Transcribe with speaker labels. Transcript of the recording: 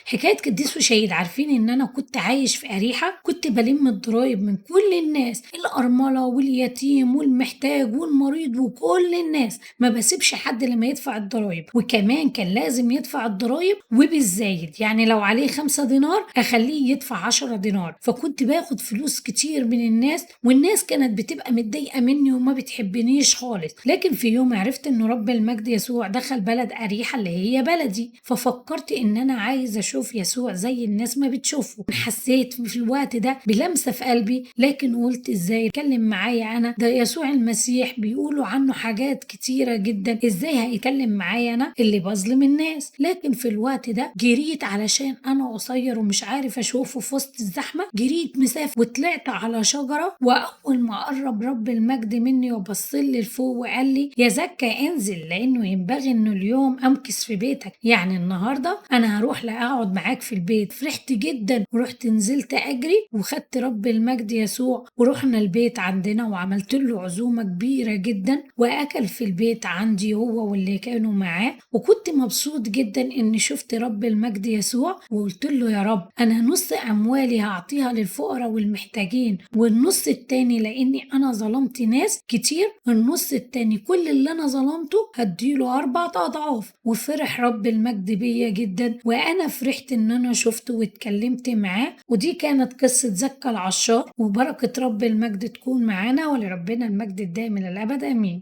Speaker 1: حكاية قديس وشهيد. عارفين إن أنا كنت عايش في أريحة، كنت بلم الضرايب من كل الناس، الأرملة واليتيم والمحتاج والمريض وكل الناس، ما بسيبش حد لما يدفع الضرايب، وكمان كان لازم يدفع الضرايب وبالزايد، يعني لو عليه 5 دينار أخليه يدفع 10 دينار. فكنت باخد فلوس كتير من الناس، والناس كانت بتبقى متضايقة مني وما بتحبنيش خالص. لكن في يوم عرفت إن رب المجد يسوع دخل بلد أريحة اللي هي بلدي، ففكرت إن أنا عايزة أشوف يسوع زي الناس ما بتشوفه. حسيت في الوقت ده بلمسة في قلبي، لكن قلت إزاي يتكلم معايا أنا؟ ده يسوع المسيح بيقولوا عنه حاجات كتيرة جدا، إزاي هيتكلم معايا أنا اللي بظلم الناس؟ لكن في الوقت ده جريت، علشان أنا قصير ومش عارف أشوفه في وسط الزحمة، جريت مسافة وطلعت على شجرة. وأول ما قرب رب المجد مني وبصلي لفوق وقال لي يا زكا انزل، لأنه ينبغي إنه اليوم أمكث في بيتك، يعني النهاردة أنا هروح لأقعد معاك في البيت. فرحت جدا ورحت نزلت أجري وخدت رب المجد يسوع ورحنا البيت عندنا وعملت له عزومة كبيرة جدا، وأكل في البيت عندي هو واللي كانوا معاه. وكنت مبسوط جدا إني شفت رب المجد يسوع، وقلت له يا رب أنا نص أموالي هعطيها للفقراء والمحتاجين، والنص التاني لأني أنا ظلمت ناس كتير، النص التاني كل اللي أنا ظلمته هديله 4 أضعاف. وفرح رب المجد بيا جدا، وأنا فرحت إن أنا شفته واتكلمت معاه. ودي كانت قصة زكا العشار، وبركة رب المجد تكون معانا، ولربنا المجد الدائم إلى الأبد آمين.